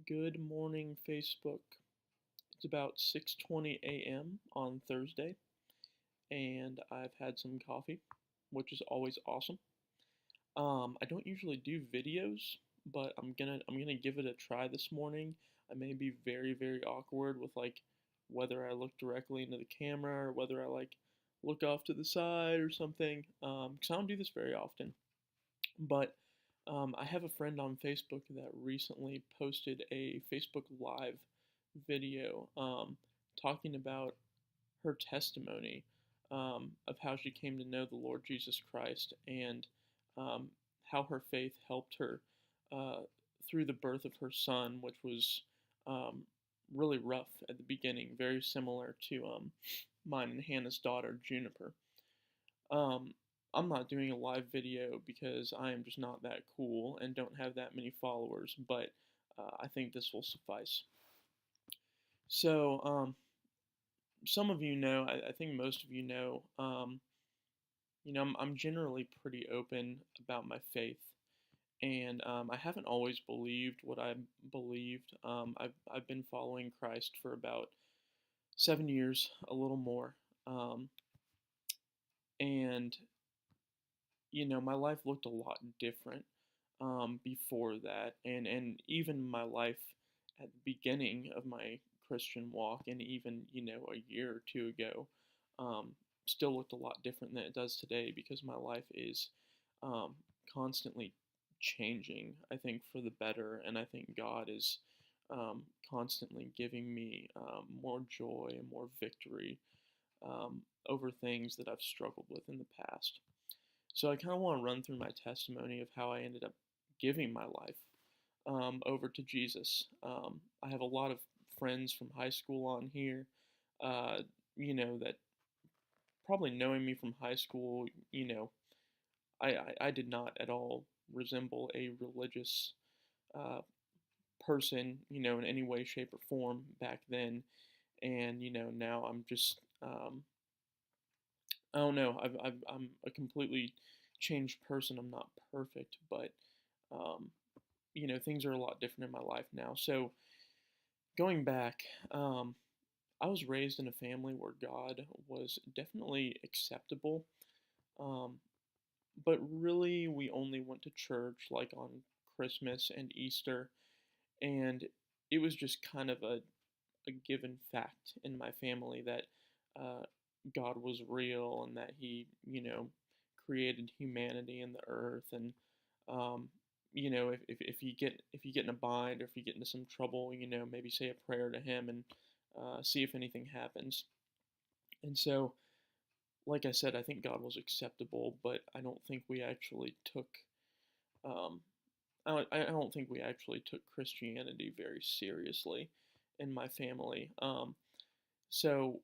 Good morning, Facebook. It's about 6:20 a.m. on Thursday, and I've had some coffee, which is always awesome. I don't usually do videos, but I'm gonna give it a try this morning. I may be very awkward with like whether I look directly into the camera or whether I like look off to the side or something. 'Cause I don't do this very often. But I have a friend on Facebook that recently posted a Facebook Live video talking about her testimony of how she came to know the Lord Jesus Christ and um, how her faith helped her uh, through the birth of her son, which was um, really rough at the beginning, very similar to mine and Hannah's daughter, Juniper. Um, I'm not doing a live video because I am just not that cool and don't have that many followers, but I think this will suffice. So, some of you know, I think most of you know, I'm generally pretty open about my faith, and I haven't always believed what I believed. I've been following Christ for about 7 years, a little more, um, and my life looked a lot different before that, and even my life at the beginning of my Christian walk, and even a year or two ago, um, still looked a lot different than it does today because my life is um, constantly changing. I think for the better, and I think God is constantly giving me more joy and more victory over things that I've struggled with in the past. So I kind of want to run through my testimony of how I ended up giving my life over to Jesus. I have a lot of friends from high school on here, uh, that probably knowing me from high school, I did not at all resemble a religious uh, person, in any way, shape, or form back then. And, now I'm just, I don't know, I'm a completely changed person. I'm not perfect, but um, things are a lot different in my life now. So going back, I was raised in a family where God was definitely acceptable, um, but really we only went to church like on Christmas and Easter, and it was just kind of a given fact in my family that uh, God was real and that He, created humanity and the earth. And um, if you get in a bind or if you get into some trouble, maybe say a prayer to Him and see if anything happens. And so, like I said, I think God was acceptable, but I don't think we actually took. Um, I don't think we actually took Christianity very seriously in my family. So,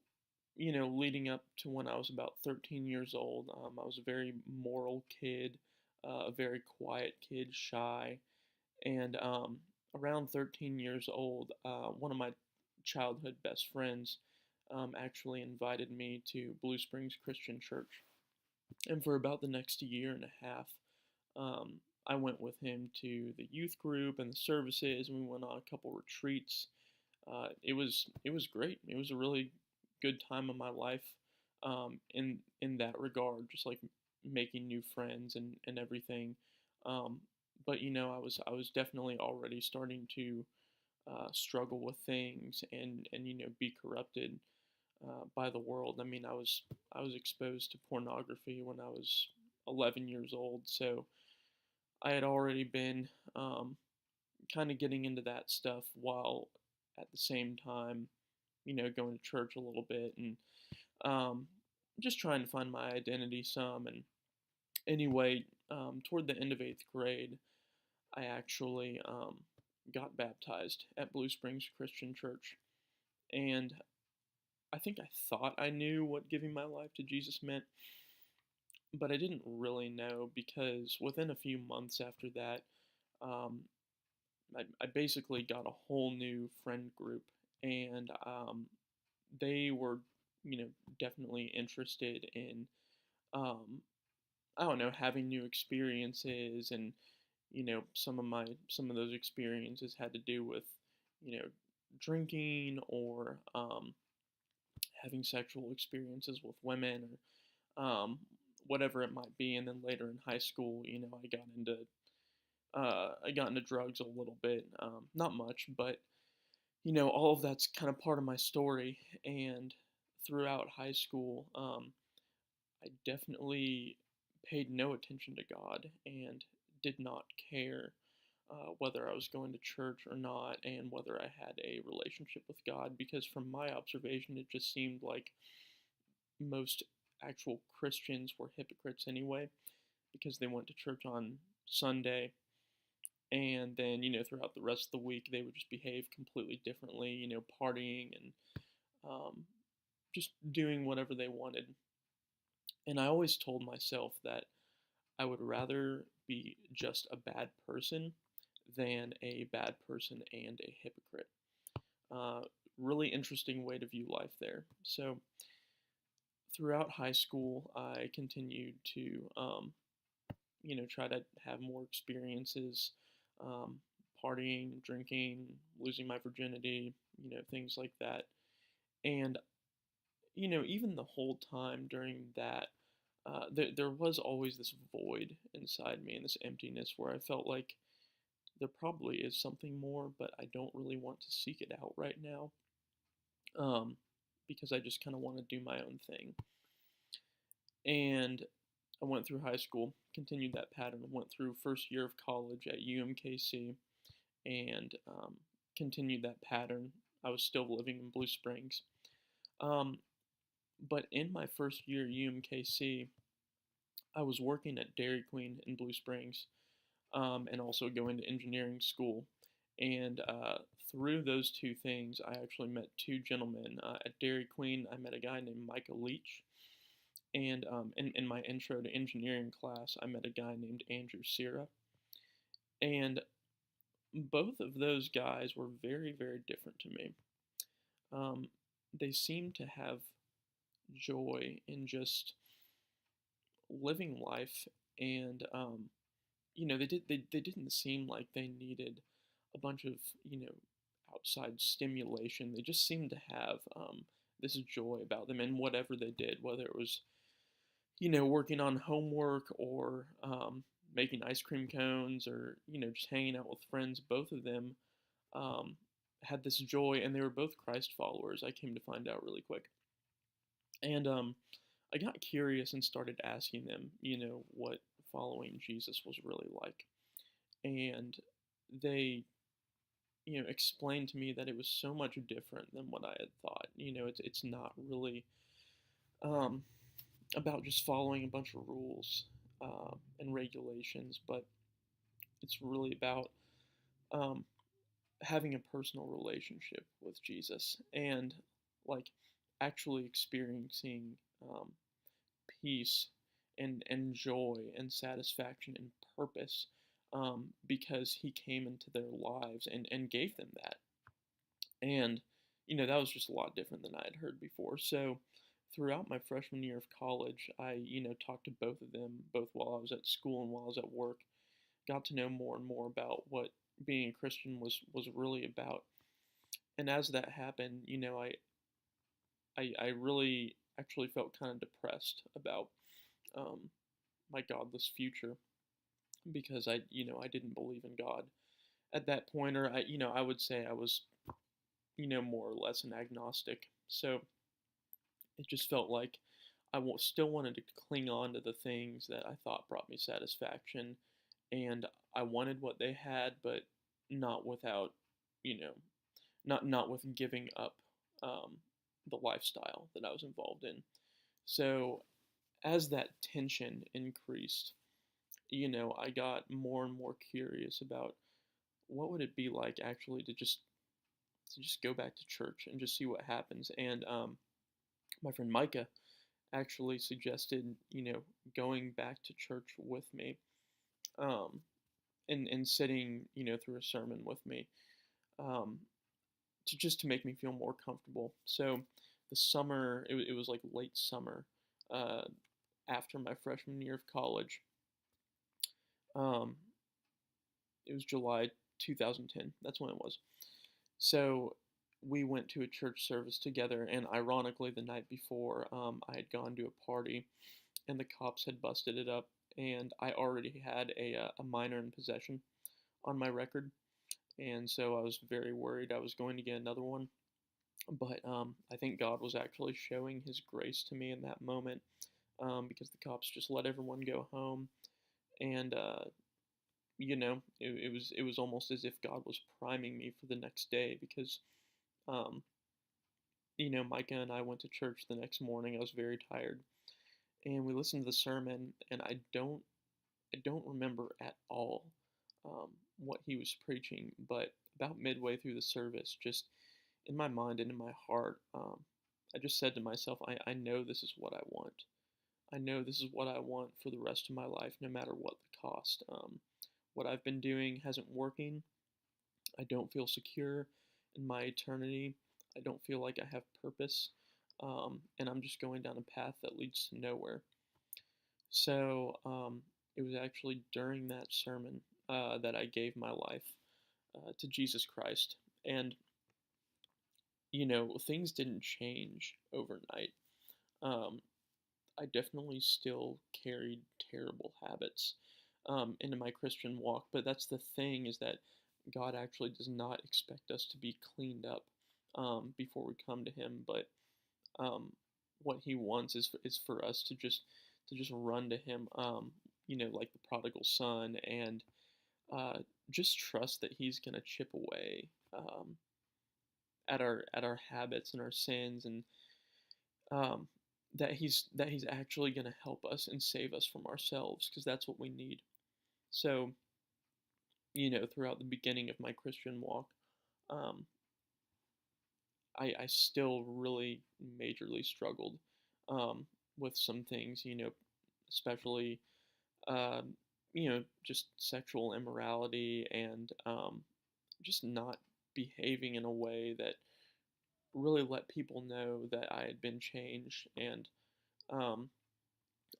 leading up to when I was about 13 years old, I was a very moral kid, a very quiet kid, shy. And around 13 years old, one of my childhood best friends actually invited me to Blue Springs Christian Church. And for about the next year and a half, um, I went with him to the youth group and the services, and we went on a couple retreats. It was great. It was a really good time of my life in that regard, just like making new friends and everything. Um, but I was definitely already starting to struggle with things and be corrupted by the world. I mean, I was exposed to pornography when I was 11 years old, so I had already been um, kind of getting into that stuff while at the same time, going to church a little bit and um, just trying to find my identity some. And anyway, toward the end of eighth grade, I actually got baptized at Blue Springs Christian Church. And I think I thought I knew what giving my life to Jesus meant, but I didn't really know because within a few months after that, um, I basically got a whole new friend group, and they were, definitely interested in, um, I don't know, having new experiences, and some of those experiences had to do with drinking or having sexual experiences with women or whatever it might be. And then later in high school, I got into drugs a little bit, not much, but all of that's kind of part of my story. And throughout high school, I definitely paid no attention to God and did not care whether I was going to church or not and whether I had a relationship with God, because from my observation, it just seemed like most actual Christians were hypocrites anyway, because they went to church on Sunday and then, throughout the rest of the week, they would just behave completely differently, partying and um, just doing whatever they wanted. And I always told myself that I would rather be just a bad person than a bad person and a hypocrite. Uh, Really interesting way to view life there. So throughout high school, I continued to, try to have more experiences, um, partying, drinking, losing my virginity, things like that. And, even the whole time during that, there was always this void inside me and this emptiness where I felt like there probably is something more, but I don't really want to seek it out right now, um, because I just kind of want to do my own thing. And I went through high school, continued that pattern, went through first year of college at UMKC, and continued that pattern. I was still living in Blue Springs. Um, but in my first year at UMKC, I was working at Dairy Queen in Blue Springs, and also going to engineering school. And through those two things, I actually met two gentlemen. At Dairy Queen, I met a guy named Micah Leach. And in my intro to engineering class, I met a guy named Andrew Sierra. And both of those guys were very, very different to me. Um, they seemed to have joy in just living life, and they didn't seem like they needed a bunch of outside stimulation. They just seemed to have this joy about them in whatever they did, whether it was working on homework or making ice cream cones or just hanging out with friends. Both of them um, had this joy, and they were both Christ followers. I came to find out really quick, and I got curious and started asking them, what following Jesus was really like, and they explained to me that it was so much different than what I had thought. It's not really um, about just following a bunch of rules and regulations, but it's really about um, having a personal relationship with Jesus and like actually experiencing um, peace and joy and satisfaction and purpose, because he came into their lives and gave them that. And, that was just a lot different than I had heard before. So throughout my freshman year of college, I, talked to both of them, both while I was at school and while I was at work, got to know more and more about what being a Christian was really about. And as that happened, I really actually felt kind of depressed about um, my godless future, because I didn't believe in God at that point, or I would say I was, more or less an agnostic. So it just felt like still wanted to cling on to the things that I thought brought me satisfaction, and I wanted what they had, but not without, you know, not with giving up um, the lifestyle that I was involved in. So as that tension increased, I got more and more curious about what would it be like actually to just go back to church and just see what happens. And my friend Micah actually suggested, going back to church with me, um, and sitting, through a sermon with me, um, to make me feel more comfortable. So the summer, it was like late summer, uh, after my freshman year of college. Um, it was July 2010. That's when it was. So we went to a church service together, and ironically, the night before, I had gone to a party, and the cops had busted it up, and I already had a minor in possession on my record, and so I was very worried I was going to get another one. But I think God was actually showing His grace to me in that moment, because the cops just let everyone go home, and it was almost as if God was priming me for the next day because um, Micah and I went to church the next morning. I was very tired, and we listened to the sermon, and I don't remember at all um, what he was preaching, but about midway through the service, just in my mind and in my heart, I just said to myself, I know this is what I want. I know this is what I want for the rest of my life, no matter what the cost. What I've been doing hasn't working. I don't feel secure in my eternity. I don't feel like I have purpose. And I'm just going down a path that leads to nowhere. So it was actually during that sermon that I gave my life to Jesus Christ. And, things didn't change overnight. Um, I definitely still carried terrible habits into my Christian walk, but that's the thing is that God actually does not expect us to be cleaned up before we come to Him, but um, what He wants is for us to just run to Him, like the prodigal son, and uh, just trust that He's gonna chip away at our habits and our sins, and um, that he's actually going to help us and save us from ourselves, because that's what we need. So, throughout the beginning of my Christian walk, um, I still really majorly struggled with some things, especially just sexual immorality, and just not behaving in a way that really let people know that I had been changed. And um,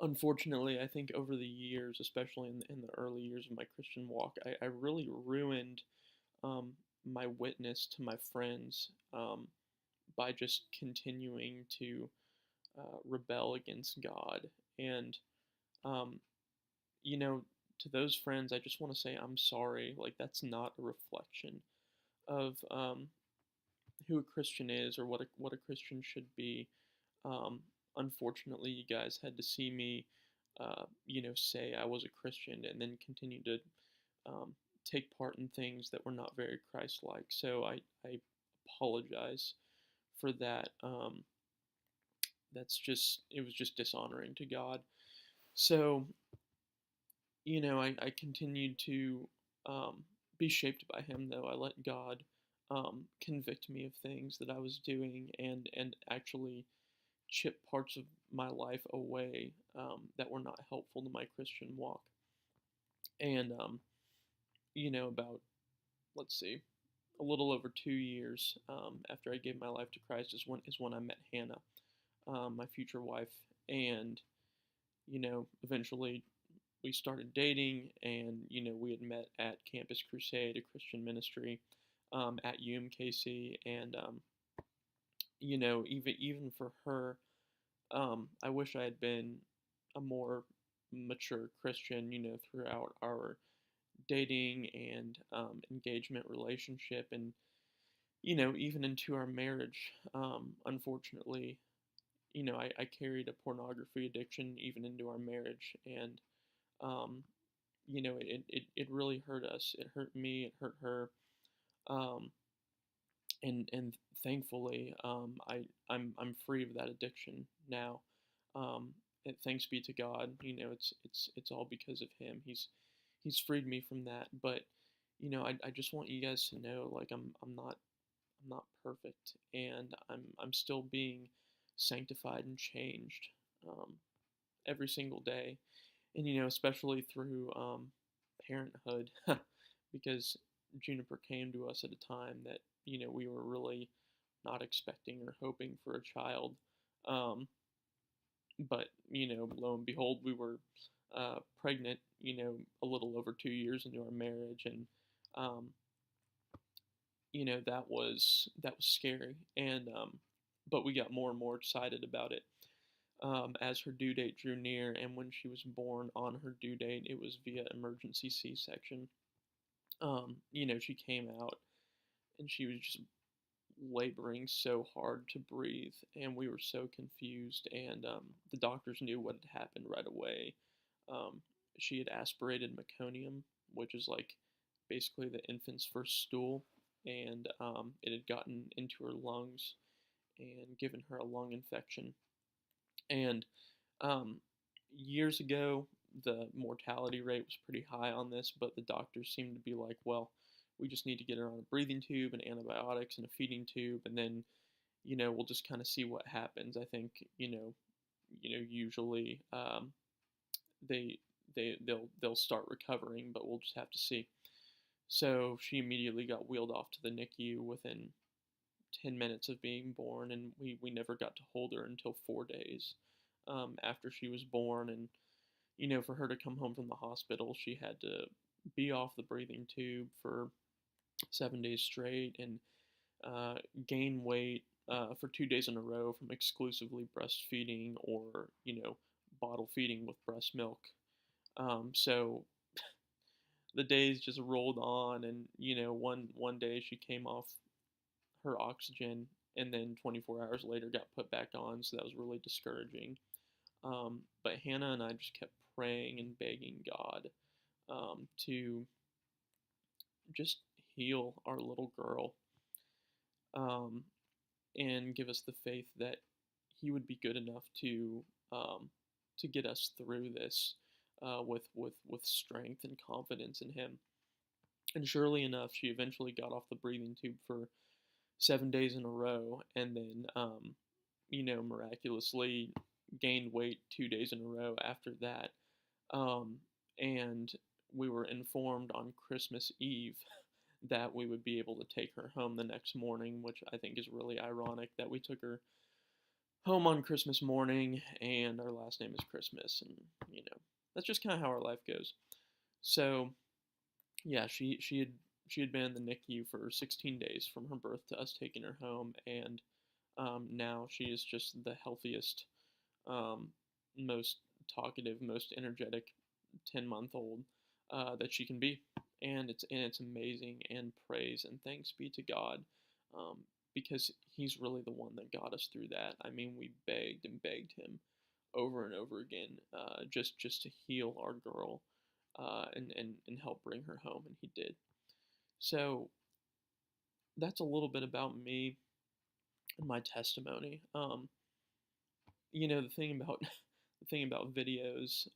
unfortunately, I think over the years, especially in the early years of my Christian walk, I really ruined um, my witness to my friends by just continuing to rebel against God. And, um, you know, to those friends, I just want to say I'm sorry. Like, that's not a reflection of who a Christian is, or what a Christian should be. Um, Unfortunately, you guys had to see me, say I was a Christian, and then continue to um, take part in things that were not very Christ-like. So I apologize for that. It was just dishonoring to God. So, I continued to be shaped by Him, though. I let God convict me of things that I was doing, and actually chip parts of my life away that were not helpful to my Christian walk. And, about, let's see, a little over 2 years after I gave my life to Christ is when I met Hannah, my future wife. And, eventually we started dating, and, we had met at Campus Crusade, a Christian ministry at UMKC. And, even for her, I wish I had been a more mature Christian, throughout our dating and engagement relationship, and even into our marriage. Unfortunately, I carried a pornography addiction even into our marriage, and um, it really hurt us. It hurt me. It hurt her. Um, and thankfully, I'm free of that addiction now. Thanks be to God. It's all because of Him. He's freed me from that. But I just want you guys to know, like, I'm not perfect, and I'm still being sanctified and changed every single day, and especially through parenthood, because Juniper came to us at a time that we were really not expecting or hoping for a child. Um, but lo and behold, we were pregnant. A little over 2 years into our marriage, and um, that was scary, and but we got more and more excited about it as her due date drew near, and when she was born on her due date, it was via emergency C-section. She came out and she was just laboring so hard to breathe, and we were so confused. And the doctors knew what had happened right away. Um, she had aspirated meconium, which is like basically the infant's first stool, and it had gotten into her lungs and given her a lung infection. And um, years ago, the mortality rate was pretty high on this, but the doctors seemed to be like, well, we just need to get her on a breathing tube and antibiotics and a feeding tube, and then, we'll just kind of see what happens. I think, usually they they'll start recovering, but we'll just have to see. So she immediately got wheeled off to the NICU within 10 minutes of being born, and we never got to hold her until 4 days after she was born. And, for her to come home from the hospital, she had to be off the breathing tube for 7 days straight and gain weight for 2 days in a row from exclusively breastfeeding or, bottle feeding with breast milk. So the days just rolled on, and one day she came off her oxygen, and then 24 hours later got put back on, so that was really discouraging. But Hannah and I just kept praying and begging God to just heal our little girl, um, and give us the faith that He would be good enough to get us through this with strength and confidence in Him. And surely enough, she eventually got off the breathing tube for 7 days in a row, and then miraculously gained weight 2 days in a row after that. Um, and we were informed on Christmas Eve that we would be able to take her home the next morning, which I think is really ironic that we took her home on Christmas morning and our last name is Christmas, and that's just kind of how our life goes. So yeah, she had been in the NICU for 16 days from her birth to us taking her home, and now she is just the healthiest, um, most talkative, most energetic 10-month-old that she can be, and it's amazing. And praise and thanks be to God, um, because He's really the one that got us through that. I mean, we begged and begged Him over and over again, just to heal our girl, and help bring her home, and He did. So that's a little bit about me and my testimony. The thing about the thing about videos,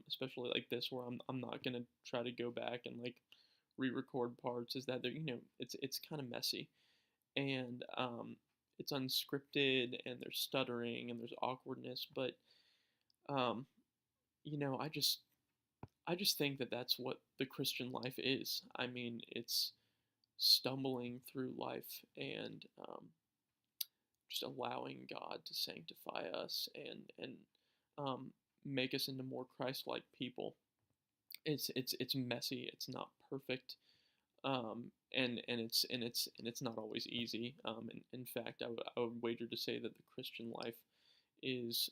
especially like this, where I'm not gonna try to go back and like re-record parts, is that they're it's kind of messy, and it's unscripted, and there's stuttering and there's awkwardness, but um, I just think that that's what the Christian life is. I mean, it's stumbling through life, and just allowing God to sanctify us and um, make us into more Christ-like people. It's messy. It's not perfect, and it's not always easy. In fact, I would wager to say that the Christian life is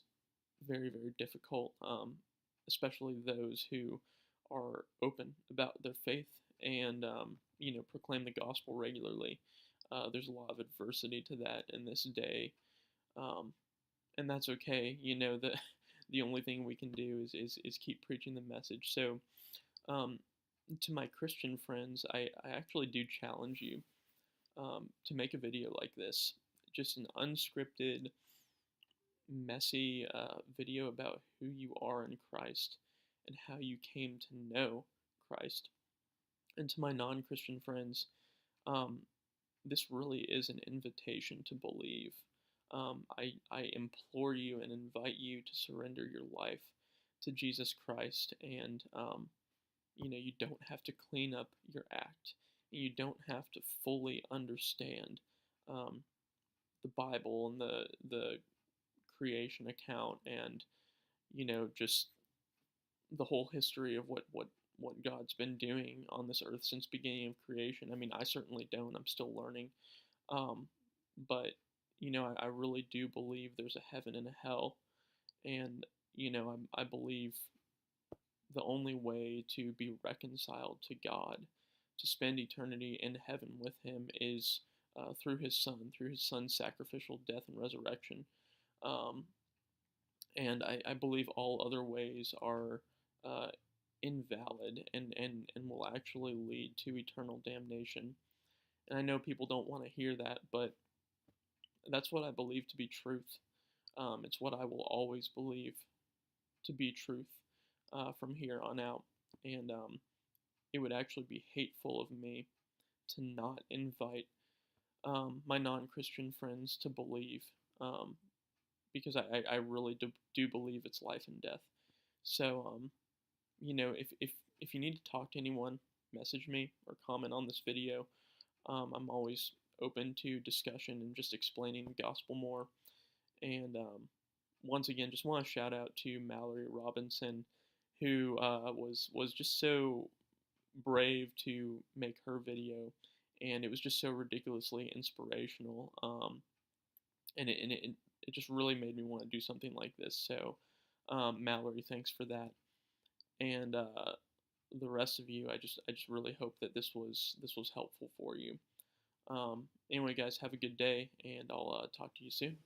very, very difficult, especially those who are open about their faith and proclaim the gospel regularly. There's a lot of adversity to that in this day, um, and that's okay. The only thing we can do is keep preaching the message. So, um, to my Christian friends, I actually do challenge you to make a video like this, just an unscripted, messy video about who you are in Christ and how you came to know Christ. And to my non-Christian friends, um, this really is an invitation to believe. I implore you and invite you to surrender your life to Jesus Christ, and you don't have to clean up your act. You don't have to fully understand um, the Bible and the creation account, and just the whole history of what what God's been doing on this earth since beginning of creation. I mean, I certainly don't. I'm still learning. Um, but I really do believe there's a heaven and a hell, and I believe the only way to be reconciled to God, to spend eternity in heaven with Him, is through His Son's sacrificial death and resurrection. Um, and I believe all other ways are uh, invalid and will actually lead to eternal damnation. And I know people don't want to hear that, but that's what I believe to be truth. It's what I will always believe to be truth from here on out. And it would actually be hateful of me to not invite my non Christian friends to believe, um, because I really do believe it's life and death. So, if you need to talk to anyone, message me or comment on this video. I'm always open to discussion and just explaining the gospel more. And once again, just want to shout out to Mallory Robinson, who was just so brave to make her video, and it was just so ridiculously inspirational. And it just really made me want to do something like this. So, Mallory, thanks for that. And the rest of you, I just really hope that this was helpful for you. Anyway, guys, have a good day, and I'll talk to you soon.